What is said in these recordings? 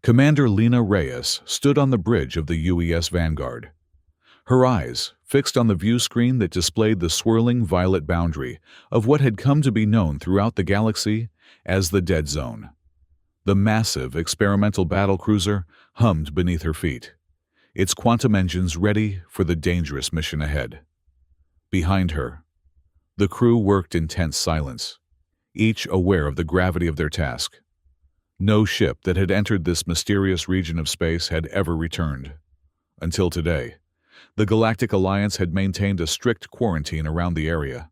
Commander Lena Reyes stood on the bridge of the UES Vanguard. Her eyes fixed on the view screen that displayed the swirling violet boundary of what had come to be known throughout the galaxy as the Dead Zone. The massive experimental battlecruiser hummed beneath her feet, its quantum engines ready for the dangerous mission ahead. Behind her, the crew worked in tense silence, each aware of the gravity of their task. No ship that had entered this mysterious region of space had ever returned. Until today, the Galactic Alliance had maintained a strict quarantine around the area.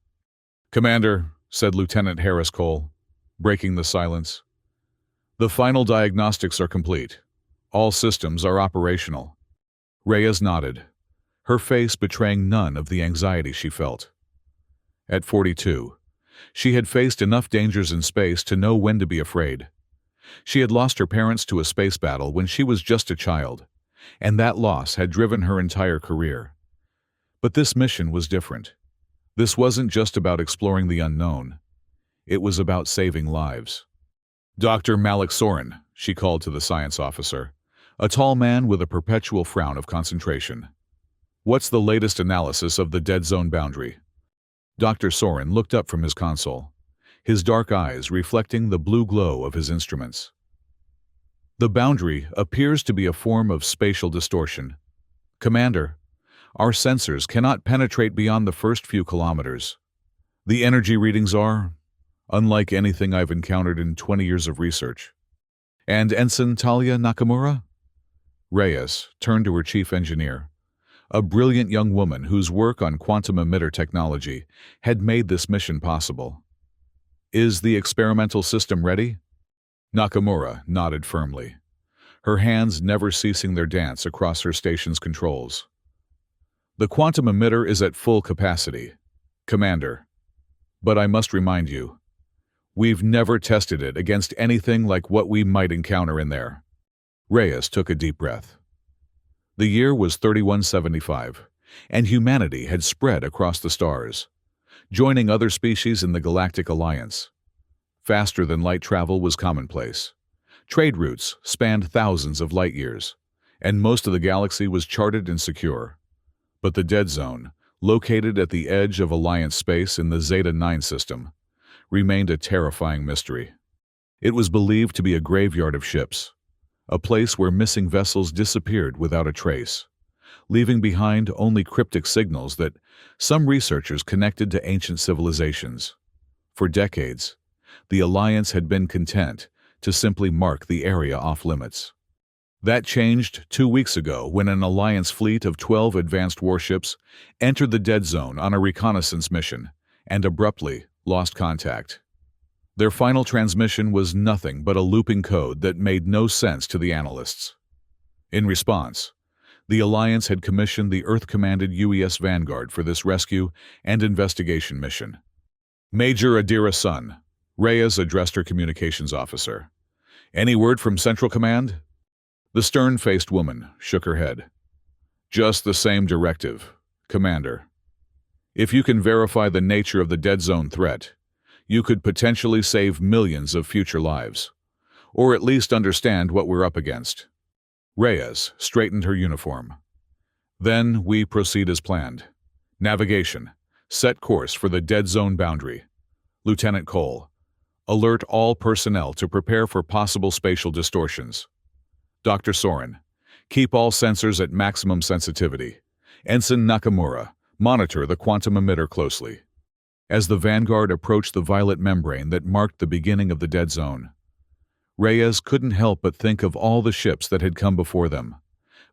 "Commander," said Lieutenant Harris Cole, breaking the silence, "the final diagnostics are complete. All systems are operational." Reyes nodded, her face betraying none of the anxiety she felt. At 42, she had faced enough dangers in space to know when to be afraid. She had lost her parents to a space battle when she was just a child, and that loss had driven her entire career. But this mission was different. This wasn't just about exploring the unknown. It was about saving lives. "Dr. Malik Soren," she called to the science officer, a tall man with a perpetual frown of concentration. "What's the latest analysis of the Dead Zone boundary?" Dr. Soren looked up from his console, his dark eyes reflecting the blue glow of his instruments. "The boundary appears to be a form of spatial distortion. Commander, our sensors cannot penetrate beyond the first few kilometers. The energy readings are unlike anything I've encountered in 20 years of research." "And Ensign Talia Nakamura?" Reyes turned to her chief engineer, a brilliant young woman whose work on quantum emitter technology had made this mission possible. "Is the experimental system ready?" Nakamura nodded firmly, her hands never ceasing their dance across her station's controls. "The quantum emitter is at full capacity, Commander. But I must remind you, we've never tested it against anything like what we might encounter in there." Reyes took a deep breath. The year was 3175, and humanity had spread across the stars, joining other species in the Galactic Alliance. Faster-than-light travel was commonplace. Trade routes spanned thousands of light years, and most of the galaxy was charted and secure. But the Dead Zone, located at the edge of Alliance space in the Zeta 9 system, remained a terrifying mystery. It was believed to be a graveyard of ships, a place where missing vessels disappeared without a trace, leaving behind only cryptic signals that some researchers connected to ancient civilizations. For decades, the Alliance had been content to simply mark the area off-limits. That changed 2 weeks ago when an Alliance fleet of 12 advanced warships entered the Dead Zone on a reconnaissance mission and abruptly lost contact. Their final transmission was nothing but a looping code that made no sense to the analysts. In response, the Alliance had commissioned the Earth-commanded UES Vanguard for this rescue and investigation mission. "Major Adira Sun," Reyes addressed her communications officer. "Any word from Central Command?" The stern-faced woman shook her head. "Just the same directive, Commander. If you can verify the nature of the Dead Zone threat, you could potentially save millions of future lives, or at least understand what we're up against." Reyes straightened her uniform. "Then we proceed as planned. Navigation, set course for the Dead Zone boundary. Lieutenant Cole, alert all personnel to prepare for possible spatial distortions. Dr. Soren, keep all sensors at maximum sensitivity. Ensign Nakamura, monitor the quantum emitter closely." As the Vanguard approached the violet membrane that marked the beginning of the Dead Zone, Reyes couldn't help but think of all the ships that had come before them,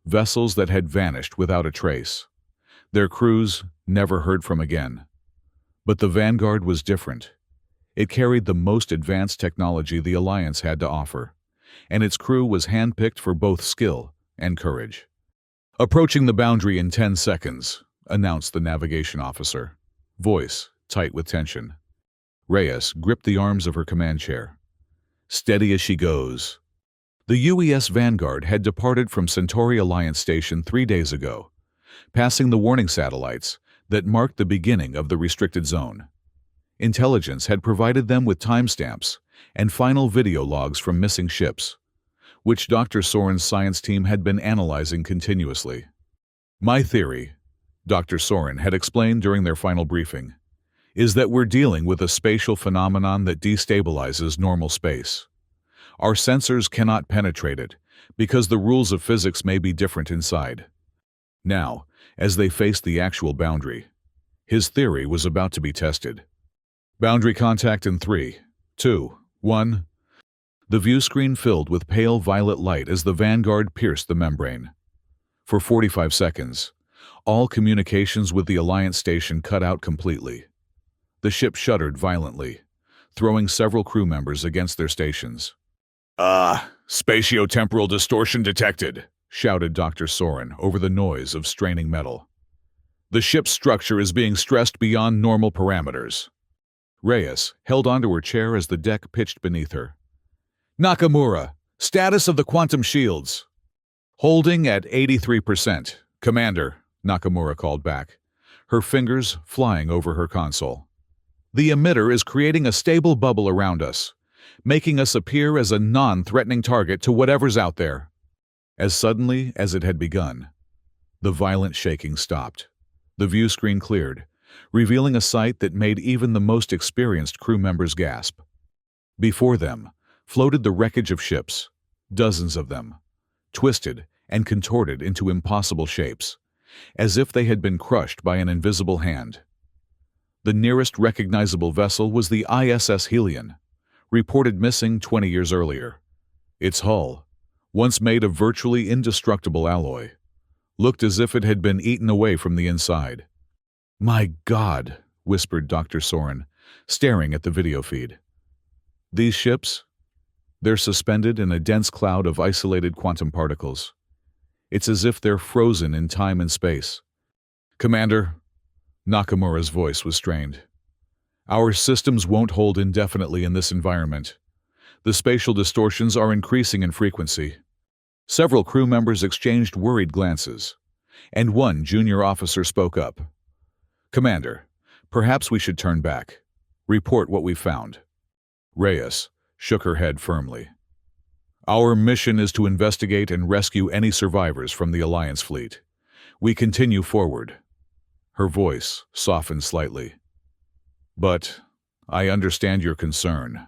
vessels that had vanished without a trace, their crews never heard from again. But the Vanguard was different. It carried the most advanced technology the Alliance had to offer, and its crew was handpicked for both skill and courage. "Approaching the boundary in 10 seconds, announced the navigation officer, voice tight with tension. Reyes gripped the arms of her command chair. Steady as she goes. The UES Vanguard had departed from Centauri Alliance Station 3 days ago, passing the warning satellites that marked the beginning of the restricted zone. Intelligence had provided them with timestamps and final video logs from missing ships, which Dr. Soren's science team had been analyzing continuously. "My theory," Dr. Soren had explained during their final briefing, "is that we're dealing with a spatial phenomenon that destabilizes normal space. Our sensors cannot penetrate it because the rules of physics may be different inside." Now, as they faced the actual boundary, his theory was about to be tested. Boundary contact in 3, 2, 1. The view screen filled with pale violet light as the Vanguard pierced the membrane. For 45 seconds, all communications with the Alliance station cut out completely. The ship shuddered violently, throwing several crew members against their stations. Spatiotemporal distortion detected," shouted Dr. Soren over the noise of straining metal. "The ship's structure is being stressed beyond normal parameters." Reyes held onto her chair as the deck pitched beneath her. "Nakamura, status of the quantum shields." "Holding at 83%, Commander," Nakamura called back, her fingers flying over her console. "The emitter is creating a stable bubble around us, making us appear as a non-threatening target to whatever's out there." As suddenly as it had begun, the violent shaking stopped. The view screen cleared, revealing a sight that made even the most experienced crew members gasp. Before them floated the wreckage of ships, dozens of them, twisted and contorted into impossible shapes, as if they had been crushed by an invisible hand. The nearest recognizable vessel was the ISS Helion, reported missing 20 years earlier. Its hull, once made of virtually indestructible alloy, looked as if it had been eaten away from the inside. "My God," whispered Dr. Soren, staring at the video feed. "These ships? They're suspended in a dense cloud of isolated quantum particles. It's as if they're frozen in time and space." "Commander," Nakamura's voice was strained, "our systems won't hold indefinitely in this environment. The spatial distortions are increasing in frequency." Several crew members exchanged worried glances, and one junior officer spoke up. "Commander, perhaps we should turn back. Report what we found." Reyes shook her head firmly. "Our mission is to investigate and rescue any survivors from the Alliance fleet. We continue forward." Her voice softened slightly. "But I understand your concern.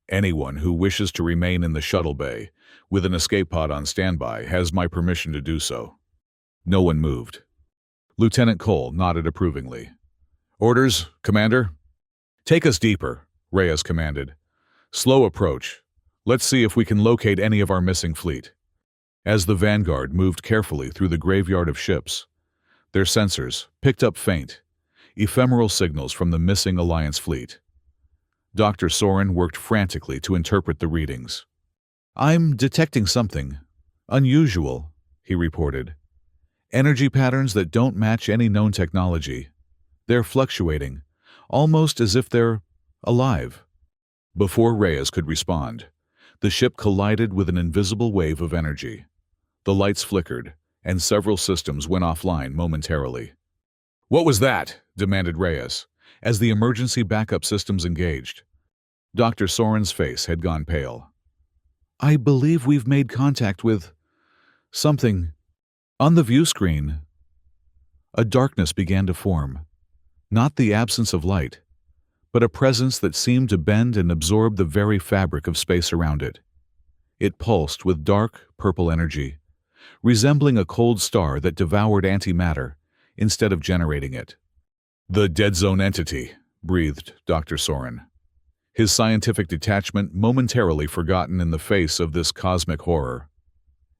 Anyone who wishes to remain in the shuttle bay with an escape pod on standby has my permission to do so." No one moved. Lieutenant Cole nodded approvingly. "Orders, Commander?" "Take us deeper," Reyes commanded. "Slow approach. Let's see if we can locate any of our missing fleet." As the Vanguard moved carefully through the graveyard of ships, their sensors picked up faint, ephemeral signals from the missing Alliance fleet. Dr. Soren worked frantically to interpret the readings. "I'm detecting something unusual," he reported. "Energy patterns that don't match any known technology. They're fluctuating, almost as if they're alive." Before Reyes could respond, the ship collided with an invisible wave of energy. The lights flickered, and several systems went offline momentarily. "What was that?" demanded Reyes, as the emergency backup systems engaged. Dr. Soren's face had gone pale. "I believe we've made contact with something on the view screen." A darkness began to form, not the absence of light, but a presence that seemed to bend and absorb the very fabric of space around it. It pulsed with dark, purple energy, resembling a cold star that devoured antimatter instead of generating it. "The dead zone entity," breathed Dr. Soren, his scientific detachment momentarily forgotten in the face of this cosmic horror.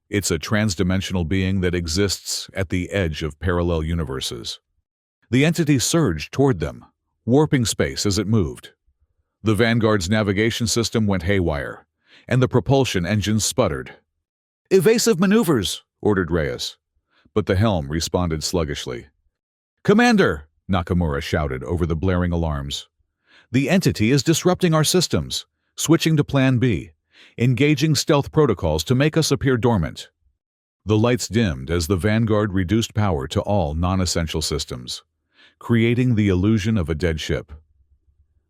"It's a transdimensional being that exists at the edge of parallel universes." The entity surged toward them, warping space as it moved. The Vanguard's navigation system went haywire, and the propulsion engines sputtered. "Evasive maneuvers," ordered Reyes, but the helm responded sluggishly. "Commander!" Nakamura shouted over the blaring alarms. "The entity is disrupting our systems, switching to Plan B, engaging stealth protocols to make us appear dormant." The lights dimmed as the Vanguard reduced power to all non-essential systems, creating the illusion of a dead ship.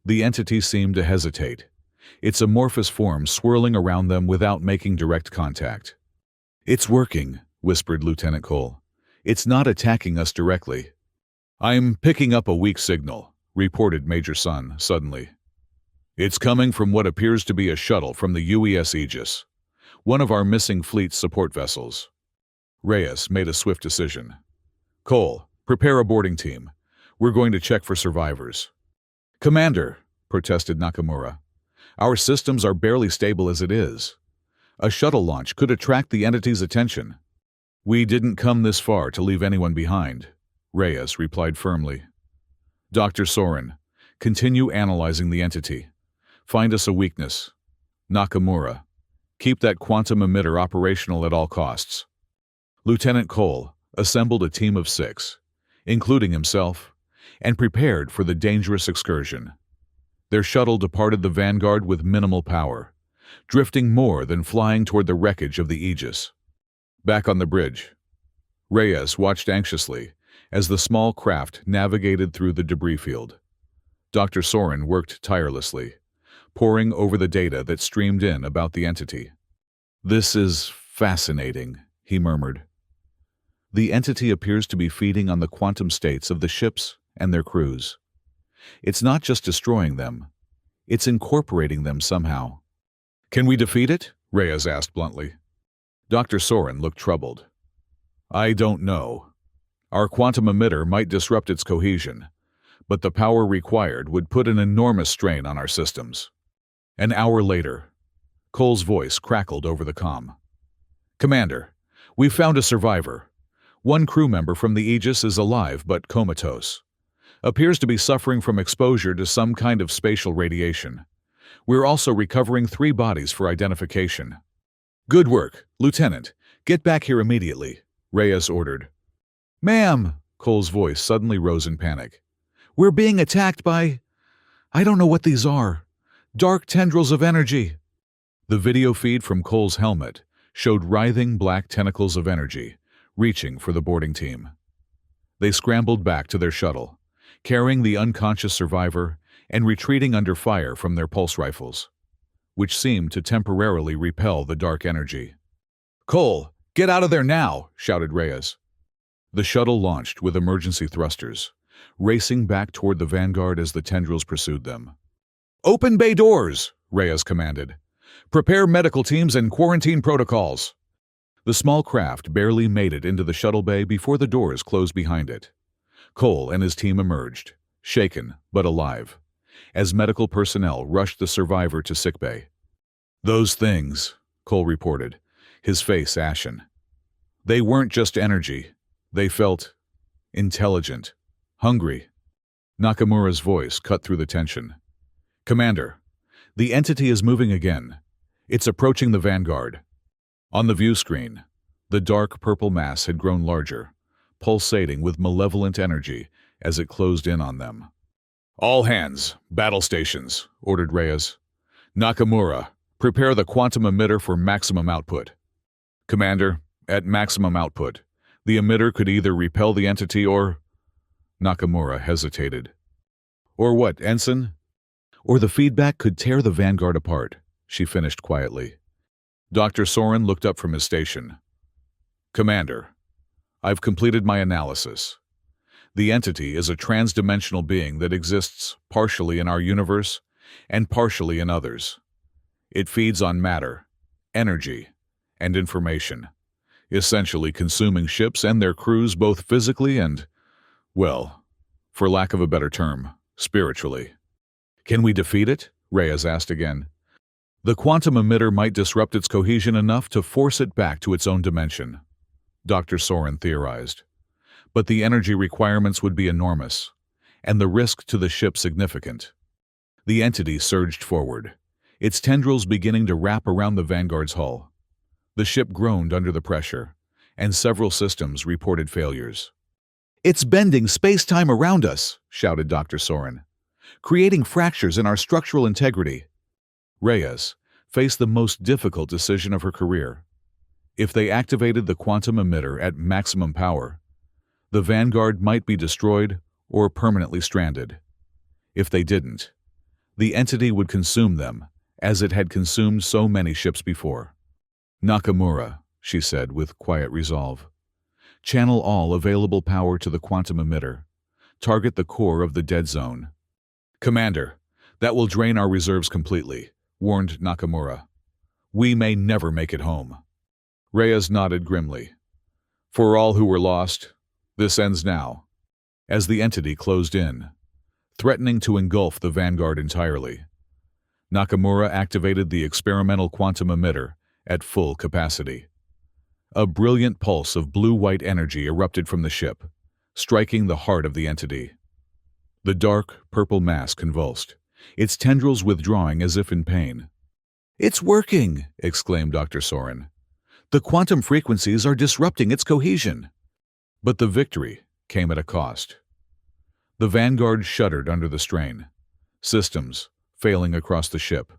The entity seemed to hesitate, its amorphous form swirling around them without making direct contact. "It's working," whispered Lieutenant Cole. "It's not attacking us directly." "I'm picking up a weak signal," reported Major Sun suddenly. "It's coming from what appears to be a shuttle from the UES Aegis, one of our missing fleet's support vessels." Reyes made a swift decision. "Cole, prepare a boarding team. We're going to check for survivors." "Commander," protested Nakamura, "our systems are barely stable as it is. A shuttle launch could attract the entity's attention." "We didn't come this far to leave anyone behind," Reyes replied firmly. "Dr. Soren, continue analyzing the entity. Find us a weakness. Nakamura, keep that quantum emitter operational at all costs." Lieutenant Cole assembled a team of 6, including himself, and prepared for the dangerous excursion. Their shuttle departed the Vanguard with minimal power, drifting more than flying toward the wreckage of the Aegis. Back on the bridge, Reyes watched anxiously as the small craft navigated through the debris field. Dr. Soren worked tirelessly, poring over the data that streamed in about the entity. "This is fascinating," he murmured. "The entity appears to be feeding on the quantum states of the ships and their crews. It's not just destroying them, it's incorporating them somehow." "Can we defeat it?" Reyes asked bluntly. Dr. Soren looked troubled. "I don't know. Our quantum emitter might disrupt its cohesion, but the power required would put an enormous strain on our systems." An hour later, Cole's voice crackled over the comm. "Commander, we've found a survivor. One crew member from the Aegis is alive but comatose. Appears to be suffering from exposure to some kind of spatial radiation. We're also recovering 3 bodies for identification." "Good work, Lieutenant. Get back here immediately," Reyes ordered. "Ma'am," Cole's voice suddenly rose in panic. "We're being attacked by... I don't know what these are. Dark tendrils of energy." The video feed from Cole's helmet showed writhing black tentacles of energy, reaching for the boarding team. They scrambled back to their shuttle, carrying the unconscious survivor and retreating under fire from their pulse rifles, which seemed to temporarily repel the dark energy. "Cole, get out of there now!" shouted Reyes. The shuttle launched with emergency thrusters, racing back toward the Vanguard as the tendrils pursued them. "Open bay doors!" Reyes commanded. "Prepare medical teams and quarantine protocols." The small craft barely made it into the shuttle bay before the doors closed behind it. Cole and his team emerged, shaken but alive, as medical personnel rushed the survivor to sickbay. "Those things," Cole reported, his face ashen. "They weren't just energy. They felt intelligent, hungry." Nakamura's voice cut through the tension. "Commander, the entity is moving again. It's approaching the Vanguard." On the view screen, the dark purple mass had grown larger, pulsating with malevolent energy as it closed in on them. "All hands, battle stations," ordered Reyes. "Nakamura, prepare the quantum emitter for maximum output." "Commander, at maximum output, the emitter could either repel the entity or..." Nakamura hesitated. "Or what, Ensign?" "Or the feedback could tear the Vanguard apart," she finished quietly. Dr. Soren looked up from his station. "Commander, I've completed my analysis. The entity is a trans-dimensional being that exists partially in our universe and partially in others. It feeds on matter, energy, and information, essentially consuming ships and their crews both physically and, well, for lack of a better term, spiritually." "Can we defeat it?" Reyes asked again. "The quantum emitter might disrupt its cohesion enough to force it back to its own dimension," Dr. Soren theorized. "But the energy requirements would be enormous, and the risk to the ship significant." The entity surged forward, its tendrils beginning to wrap around the Vanguard's hull. The ship groaned under the pressure, and several systems reported failures. "It's bending space-time around us," shouted Dr. Soren, "creating fractures in our structural integrity." Reyes faced the most difficult decision of her career. If they activated the quantum emitter at maximum power, the Vanguard might be destroyed or permanently stranded. If they didn't, the entity would consume them as it had consumed so many ships before. "Nakamura," she said with quiet resolve. "Channel all available power to the quantum emitter. Target the core of the dead zone." "Commander, that will drain our reserves completely," warned Nakamura. "We may never make it home." Reyes nodded grimly. "For all who were lost, this ends now." As the entity closed in, threatening to engulf the Vanguard entirely, Nakamura activated the experimental quantum emitter at full capacity. A brilliant pulse of blue-white energy erupted from the ship, striking the heart of the entity. The dark, purple mass convulsed, its tendrils withdrawing as if in pain. "It's working!" exclaimed Dr. Soren. "The quantum frequencies are disrupting its cohesion." But the victory came at a cost. The Vanguard shuddered under the strain, systems failing across the ship.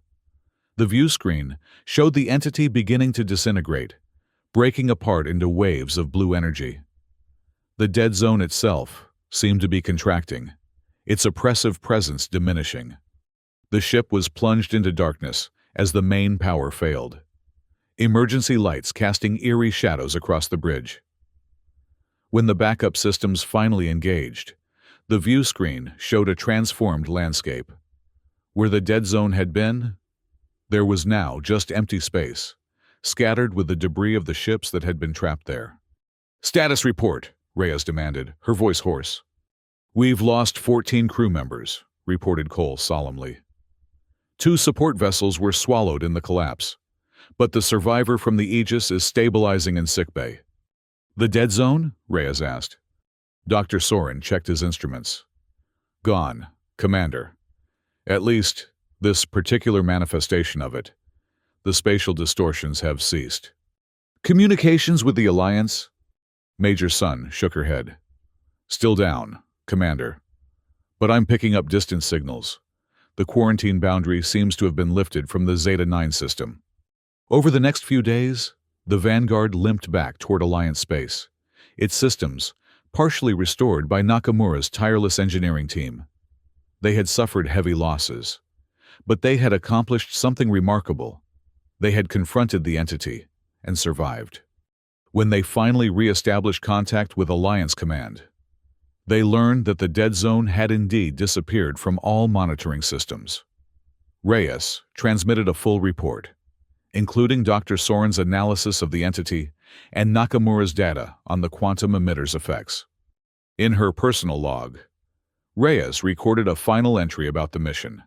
The view screen showed the entity beginning to disintegrate, breaking apart into waves of blue energy. The dead zone itself seemed to be contracting, its oppressive presence diminishing. The ship was plunged into darkness as the main power failed, emergency lights casting eerie shadows across the bridge. When the backup systems finally engaged, the view screen showed a transformed landscape. Where the dead zone had been, there was now just empty space, scattered with the debris of the ships that had been trapped there. "Status report," Reyes demanded, her voice hoarse. "We've lost 14 crew members," reported Cole solemnly. 2 support vessels were swallowed in the collapse, but the survivor from the Aegis is stabilizing in sickbay. "The dead zone?" Reyes asked. Dr. Soren checked his instruments. "Gone, Commander. At least, this particular manifestation of it. The spatial distortions have ceased." "Communications with the Alliance?" Major Sun shook her head. "Still down, Commander. But I'm picking up distant signals. The quarantine boundary seems to have been lifted from the Zeta-9 system." Over the next few days, the Vanguard limped back toward Alliance space, its systems partially restored by Nakamura's tireless engineering team. They had suffered heavy losses, but they had accomplished something remarkable. They had confronted the entity and survived. When they finally re-established contact with Alliance Command, they learned that the dead zone had indeed disappeared from all monitoring systems. Reyes transmitted a full report, including Dr. Soren's analysis of the entity and Nakamura's data on the quantum emitter's effects. In her personal log, Reyes recorded a final entry about the mission.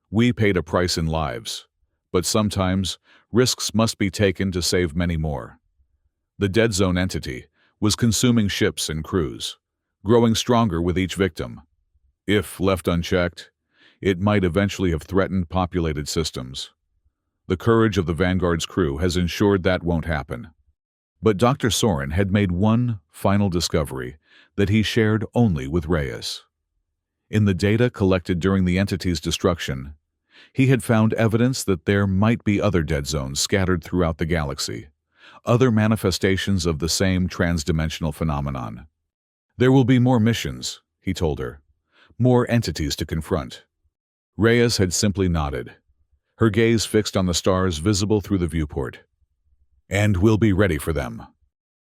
"We paid a price in lives, but sometimes risks must be taken to save many more." The dead zone entity was consuming ships and crews, growing stronger with each victim. If left unchecked, it might eventually have threatened populated systems. The courage of the Vanguard's crew has ensured that won't happen. But Dr. Soren had made one final discovery that he shared only with Reyes. In the data collected during the entity's destruction, he had found evidence that there might be other dead zones scattered throughout the galaxy, other manifestations of the same transdimensional phenomenon. "There will be more missions," he told her, "more entities to confront." Reyes had simply nodded, her gaze fixed on the stars visible through the viewport. "And we'll be ready for them."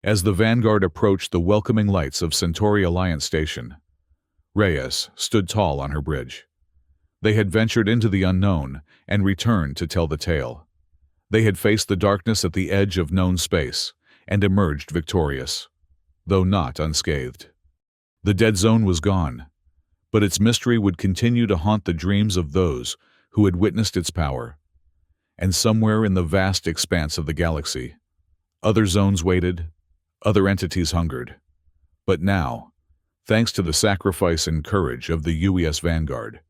As the Vanguard approached the welcoming lights of Centauri Alliance Station, Reyes stood tall on her bridge. They had ventured into the unknown and returned to tell the tale. They had faced the darkness at the edge of known space and emerged victorious, though not unscathed. The dead zone was gone, but its mystery would continue to haunt the dreams of those who had witnessed its power. And somewhere in the vast expanse of the galaxy, other zones waited, other entities hungered. But now, thanks to the sacrifice and courage of the UES Vanguard,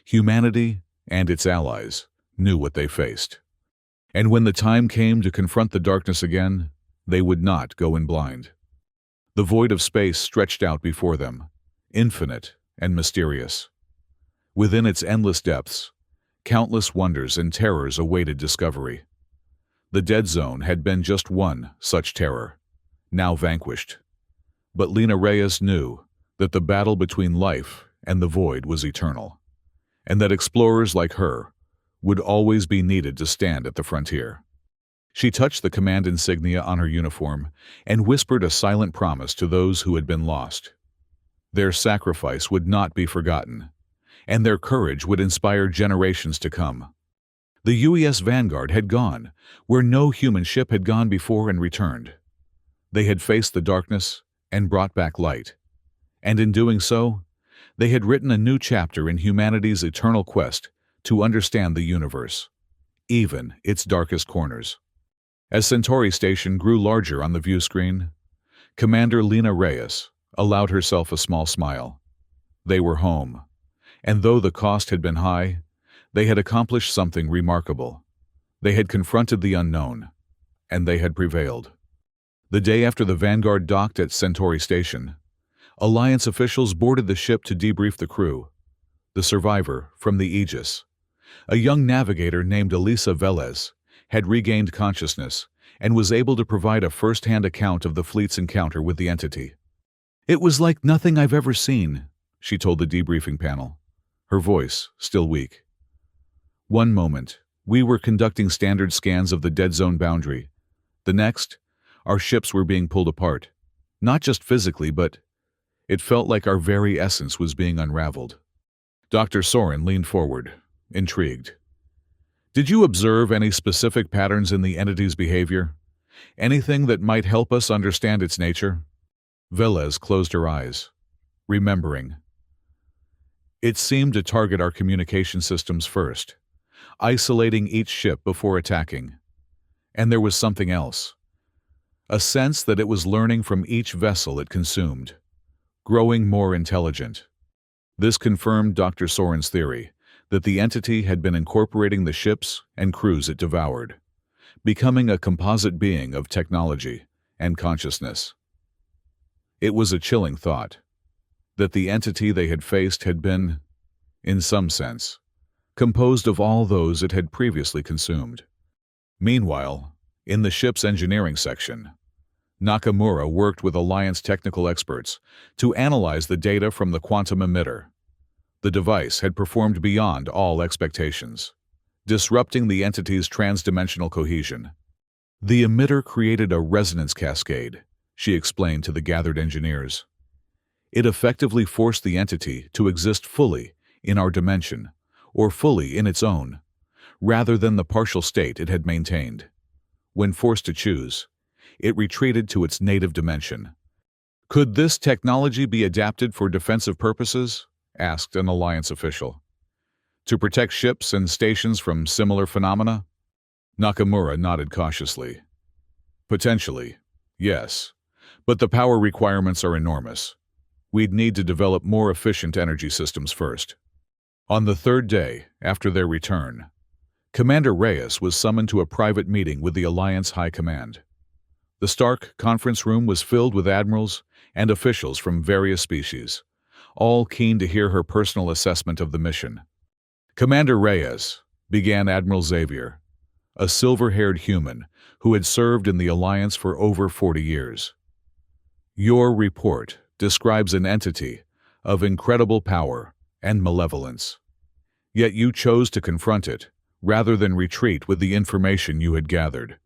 humanity and its allies knew what they faced. And when the time came to confront the darkness again, they would not go in blind. The void of space stretched out before them, infinite and mysterious. Within its endless depths, countless wonders and terrors awaited discovery. The dead zone had been just one such terror, now vanquished. But Lena Reyes knew that the battle between life and the void was eternal, and that explorers like her would always be needed to stand at the frontier. She touched the command insignia on her uniform and whispered a silent promise to those who had been lost. Their sacrifice would not be forgotten, and their courage would inspire generations to come. The UES Vanguard had gone where no human ship had gone before and returned. They had faced the darkness and brought back light. And in doing so, they had written a new chapter in humanity's eternal quest to understand the universe, even its darkest corners. As Centauri Station grew larger on the view screen, Commander Lena Reyes allowed herself a small smile. They were home, and though the cost had been high, they had accomplished something remarkable. They had confronted the unknown, and they had prevailed. The day after the Vanguard docked at Centauri Station, Alliance officials boarded the ship to debrief the crew. The survivor from the Aegis, a young navigator named Elisa Velez, had regained consciousness and was able to provide a first-hand account of the fleet's encounter with the entity. "It was like nothing I've ever seen," she told the debriefing panel, her voice still weak. "One moment, we were conducting standard scans of the dead zone boundary. The next, our ships were being pulled apart. Not just physically, but it felt like our very essence was being unraveled." Dr. Soren leaned forward, intrigued. "Did you observe any specific patterns in the entity's behavior? Anything that might help us understand its nature?" Velez closed her eyes, remembering. "It seemed to target our communication systems first, isolating each ship before attacking. And there was something else. A sense that it was learning from each vessel it consumed, growing more intelligent." This confirmed Dr. Soren's theory that the entity had been incorporating the ships and crews it devoured, becoming a composite being of technology and consciousness. It was a chilling thought, that the entity they had faced had been, in some sense, composed of all those it had previously consumed. Meanwhile, in the ship's engineering section, Nakamura worked with Alliance technical experts to analyze the data from the quantum emitter. The device had performed beyond all expectations, disrupting the entity's transdimensional cohesion. "The emitter created a resonance cascade," she explained to the gathered engineers. "It effectively forced the entity to exist fully in our dimension, or fully in its own, rather than the partial state it had maintained. When forced to choose, it retreated to its native dimension." "Could this technology be adapted for defensive purposes?" asked an Alliance official. "To protect ships and stations from similar phenomena?" Nakamura nodded cautiously. "Potentially, yes, but the power requirements are enormous. We'd need to develop more efficient energy systems first." On the third day after their return, Commander Reyes was summoned to a private meeting with the Alliance High Command. The Stark conference room was filled with admirals and officials from various species, all keen to hear her personal assessment of the mission. "Commander Reyes," began Admiral Xavier, a silver-haired human who had served in the Alliance for over 40 years. "Your report describes an entity of incredible power and malevolence. Yet you chose to confront it, rather than retreat with the information you had gathered.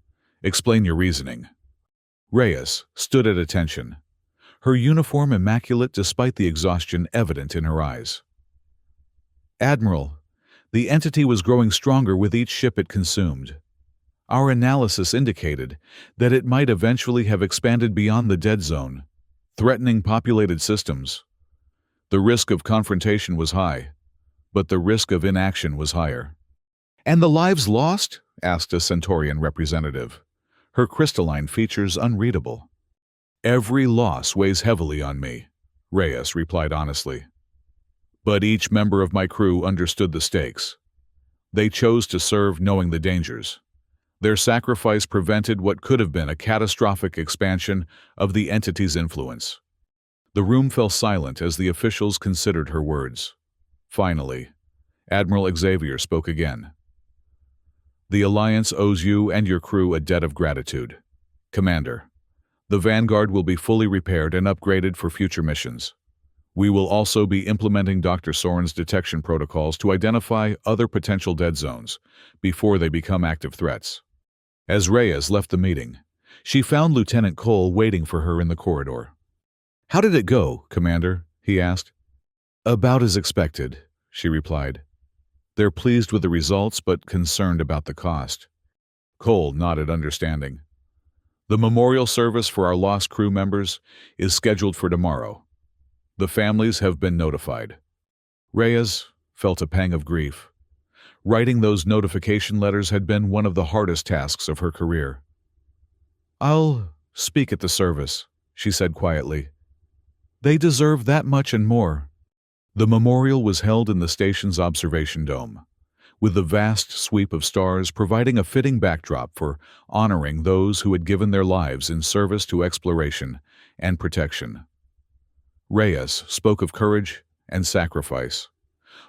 Explain your reasoning." Reyes stood at attention, her uniform immaculate despite the exhaustion evident in her eyes. "Admiral, the entity was growing stronger with each ship it consumed. Our analysis indicated that it might eventually have expanded beyond the dead zone, threatening populated systems. The risk of confrontation was high, but the risk of inaction was higher." "And the lives lost?" asked a Centaurian representative, her crystalline features unreadable. "Every loss weighs heavily on me," Reyes replied honestly. "But each member of my crew understood the stakes. They chose to serve knowing the dangers. Their sacrifice prevented what could have been a catastrophic expansion of the entity's influence." The room fell silent as the officials considered her words. Finally, Admiral Xavier spoke again. "The Alliance owes you and your crew a debt of gratitude. Commander, the Vanguard will be fully repaired and upgraded for future missions. We will also be implementing Dr. Soren's detection protocols to identify other potential dead zones before they become active threats. As Reyes left the meeting, she found Lieutenant Cole waiting for her in the corridor. "How did it go, Commander?" he asked. "About as expected," she replied. "They're pleased with the results but concerned about the cost." Cole nodded understanding. "The memorial service for our lost crew members is scheduled for tomorrow. The families have been notified." Reyes felt a pang of grief. Writing those notification letters had been one of the hardest tasks of her career. "I'll speak at the service," she said quietly. "They deserve that much and more." The memorial was held in the station's observation dome, with the vast sweep of stars providing a fitting backdrop for honoring those who had given their lives in service to exploration and protection. Reyes spoke of courage and sacrifice,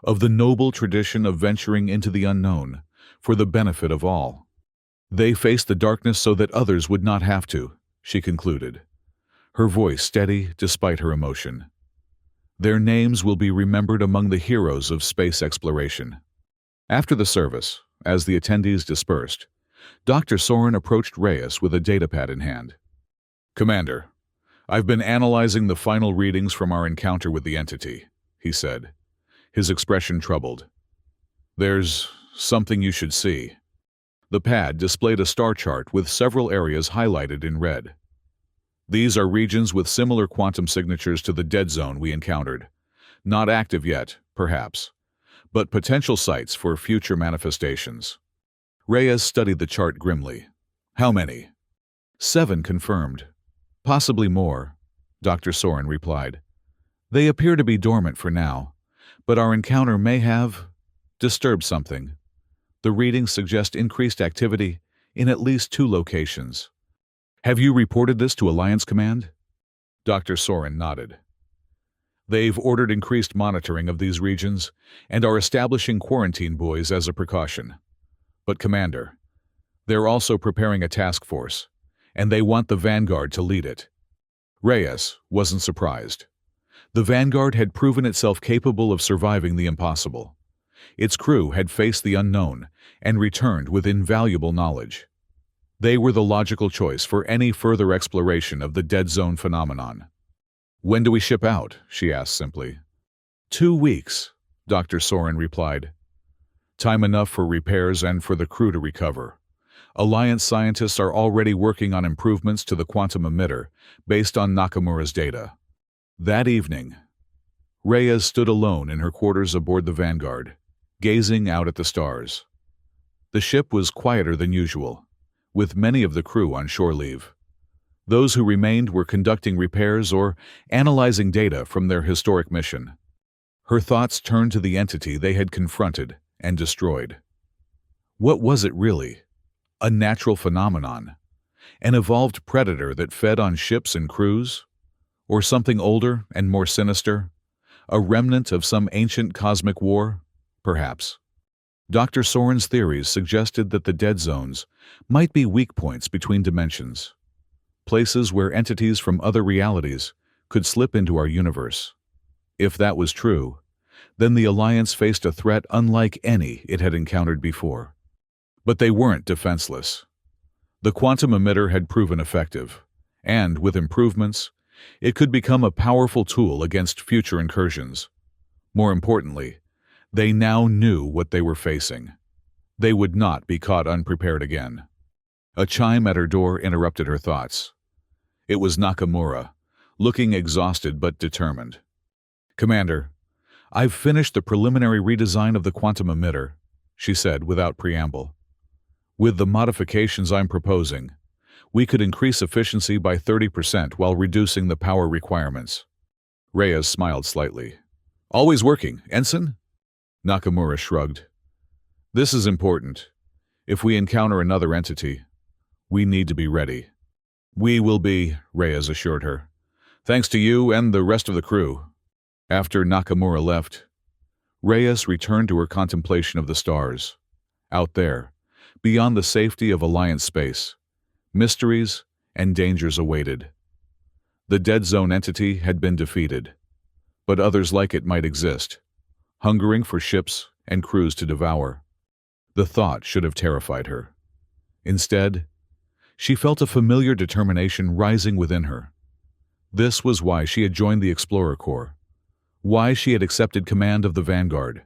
of the noble tradition of venturing into the unknown for the benefit of all. "They faced the darkness so that others would not have to," she concluded, her voice steady despite her emotion. "Their names will be remembered among the heroes of space exploration." After the service, as the attendees dispersed, Dr. Soren approached Reyes with a datapad in hand. "Commander, I've been analyzing the final readings from our encounter with the entity," he said, his expression troubled. "There's something you should see." The pad displayed a star chart with several areas highlighted in red. "These are regions with similar quantum signatures to the dead zone we encountered. Not active yet, perhaps, but potential sites for future manifestations." Reyes studied the chart grimly. "How many?" "7 confirmed. Possibly more," Dr. Soren replied. "They appear to be dormant for now, but our encounter may have disturbed something. The readings suggest increased activity in at least 2 locations." "Have you reported this to Alliance Command?" Dr. Soren nodded. "They've ordered increased monitoring of these regions and are establishing quarantine buoys as a precaution. But, Commander, they're also preparing a task force, and they want the Vanguard to lead it." Reyes wasn't surprised. The Vanguard had proven itself capable of surviving the impossible. Its crew had faced the unknown and returned with invaluable knowledge. They were the logical choice for any further exploration of the dead zone phenomenon. "When do we ship out?" she asked simply. 2 weeks, Dr. Soren replied. "Time enough for repairs and for the crew to recover. Alliance scientists are already working on improvements to the quantum emitter based on Nakamura's data." That evening, Reyes stood alone in her quarters aboard the Vanguard, gazing out at the stars. The ship was quieter than usual, with many of the crew on shore leave. Those who remained were conducting repairs or analyzing data from their historic mission. Her thoughts turned to the entity they had confronted and destroyed. What was it really? A natural phenomenon? An evolved predator that fed on ships and crews? Or something older and more sinister? A remnant of some ancient cosmic war? Perhaps. Dr. Soren's theories suggested that the dead zones might be weak points between dimensions, places where entities from other realities could slip into our universe. If that was true, then the Alliance faced a threat unlike any it had encountered before. But they weren't defenseless. The quantum emitter had proven effective, and, with improvements, it could become a powerful tool against future incursions. More importantly, they now knew what they were facing. They would not be caught unprepared again. A chime at her door interrupted her thoughts. It was Nakamura, looking exhausted but determined. "Commander, I've finished the preliminary redesign of the quantum emitter," she said without preamble. "With the modifications I'm proposing, we could increase efficiency by 30% while reducing the power requirements." Reyes smiled slightly. "Always working, Ensign?" Nakamura shrugged. "This is important. If we encounter another entity, we need to be ready." "We will be," Reyes assured her. "Thanks to you and the rest of the crew." After Nakamura left, Reyes returned to her contemplation of the stars. Out there, beyond the safety of Alliance space, mysteries and dangers awaited. The dead zone entity had been defeated, but others like it might exist, hungering for ships and crews to devour. The thought should have terrified her. Instead, she felt a familiar determination rising within her. This was why she had joined the Explorer Corps, why she had accepted command of the Vanguard.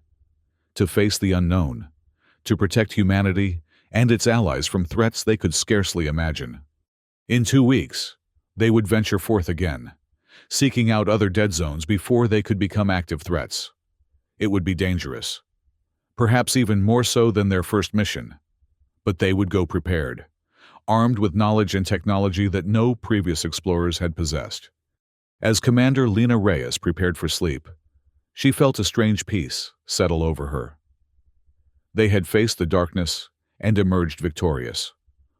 To face the unknown, to protect humanity and its allies from threats they could scarcely imagine. In 2 weeks, they would venture forth again, seeking out other dead zones before they could become active threats. It would be dangerous, perhaps even more so than their first mission, but they would go prepared, armed with knowledge and technology that no previous explorers had possessed. As Commander Lena Reyes prepared for sleep, she felt a strange peace settle over her. They had faced the darkness and emerged victorious.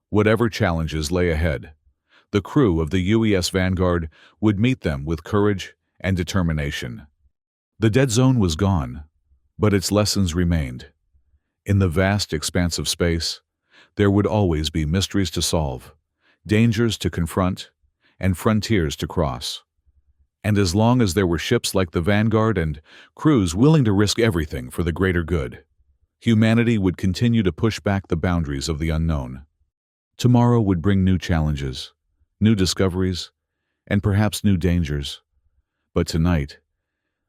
Whatever challenges lay ahead, the crew of the UES Vanguard would meet them with courage and determination. The dead zone was gone, but its lessons remained. In the vast expanse of space, there would always be mysteries to solve, dangers to confront, and frontiers to cross. And as long as there were ships like the Vanguard and crews willing to risk everything for the greater good, humanity would continue to push back the boundaries of the unknown. Tomorrow would bring new challenges, new discoveries, and perhaps new dangers. But tonight,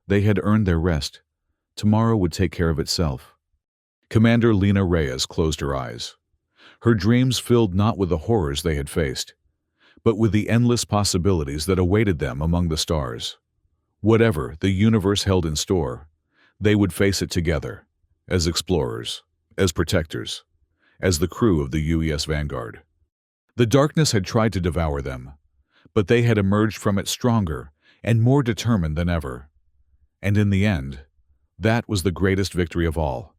they had earned their rest. Tomorrow would take care of itself. Commander Lena Reyes closed her eyes. Her dreams filled not with the horrors they had faced, but with the endless possibilities that awaited them among the stars. Whatever the universe held in store, they would face it together, as explorers, as protectors, as the crew of the UES Vanguard. The darkness had tried to devour them, but they had emerged from it stronger and more determined than ever. And in the end, that was the greatest victory of all.